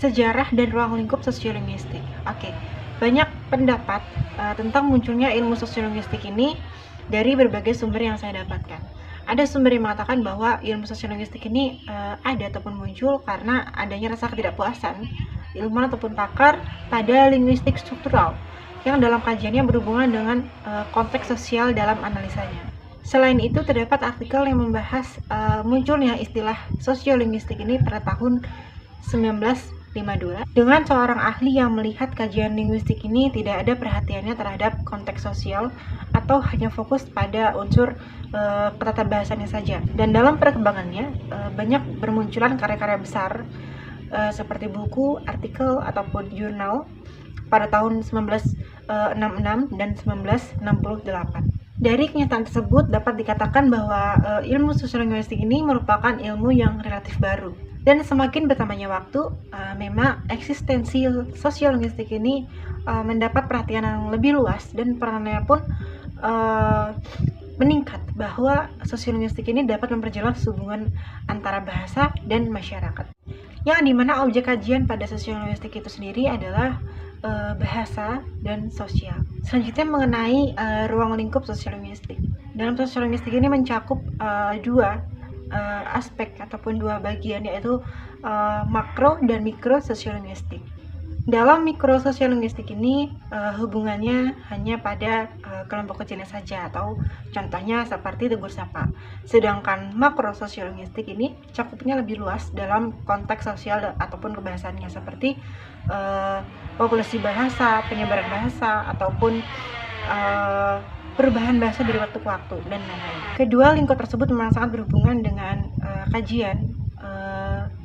Sejarah dan ruang lingkup sosiolinguistik. Oke, banyak pendapat tentang munculnya ilmu sosiolinguistik ini dari berbagai sumber yang saya dapatkan. Ada sumber yang mengatakan bahwa ilmu sosiolinguistik ini ada ataupun muncul karena adanya rasa ketidakpuasan ilmuwan ataupun pakar pada linguistik struktural yang dalam kajiannya berhubungan dengan konteks sosial dalam analisanya. Selain itu, terdapat artikel yang membahas munculnya istilah sosiolinguistik ini pada tahun 1952 dengan seorang ahli yang melihat kajian linguistik ini tidak ada perhatiannya terhadap konteks sosial atau hanya fokus pada unsur ketatabahasannya saja. Dan dalam perkembangannya banyak bermunculan karya-karya besar seperti buku, artikel, ataupun jurnal pada tahun 1966 dan 1968. Dari kenyataan tersebut dapat dikatakan bahwa ilmu sosiolinguistik ini merupakan ilmu yang relatif baru. Dan semakin bertambahnya waktu, memang eksistensi sosiolinguistik ini mendapat perhatian yang lebih luas dan perannya pun meningkat, bahwa sosiolinguistik ini dapat memperjelas hubungan antara bahasa dan masyarakat. Yang dimana objek kajian pada sosiolinguistik itu sendiri adalah bahasa dan sosial. Selanjutnya mengenai ruang lingkup sosiolinguistik. Dalam sosiolinguistik ini mencakup dua aspek ataupun dua bagian, yaitu makro dan mikro sosiolinguistik. Dalam mikro sosiolinguistik ini hubungannya hanya pada kelompok kecilnya saja, atau contohnya seperti tegur sapa. Sedangkan makro sosiolinguistik ini cakupnya lebih luas dalam konteks sosial ataupun kebahasaannya, seperti populasi bahasa, penyebaran bahasa, ataupun perubahan bahasa dari waktu ke waktu, dan lain-lain. Kedua lingkup tersebut memang sangat berhubungan dengan kajian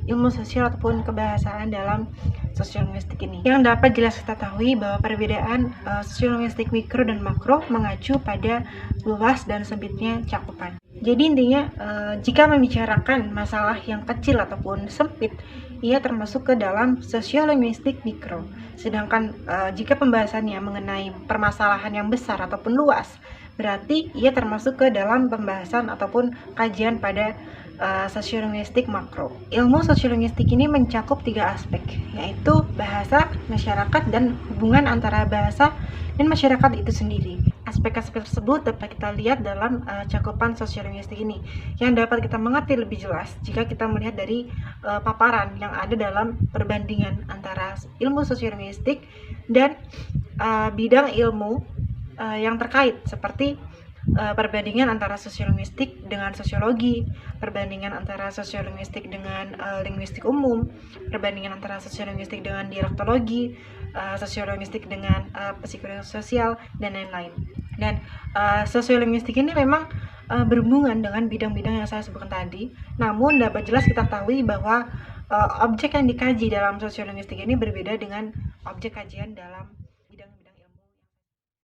ilmu sosial ataupun kebahasaan dalam sosiolinguistik ini. Yang dapat jelas kita ketahui bahwa perbedaan sosiolinguistik mikro dan makro mengacu pada luas dan sempitnya cakupan. Jadi intinya, jika membicarakan masalah yang kecil ataupun sempit, ia termasuk ke dalam sosiolinguistik mikro. Sedangkan jika pembahasannya mengenai permasalahan yang besar ataupun luas, berarti ia termasuk ke dalam pembahasan ataupun kajian pada sosiolinguistik makro. Ilmu sosiolinguistik ini mencakup tiga aspek, yaitu bahasa, masyarakat, dan hubungan antara bahasa dan masyarakat itu sendiri. Aspek-aspek tersebut dapat kita lihat dalam cakupan sosiolinguistik ini, yang dapat kita mengerti lebih jelas jika kita melihat dari paparan yang ada dalam perbandingan antara ilmu sosiolinguistik dan bidang ilmu yang terkait, seperti perbandingan antara sosiolinguistik dengan sosiologi, perbandingan antara sosiolinguistik dengan linguistik umum, perbandingan antara sosiolinguistik dengan dialektologi, sosiolinguistik dengan psikologi sosial, dan lain-lain. Dan sosiolinguistik ini memang berhubungan dengan bidang-bidang yang saya sebutkan tadi, namun dapat jelas kita ketahui bahwa objek yang dikaji dalam sosiolinguistik ini berbeda dengan objek kajian dalam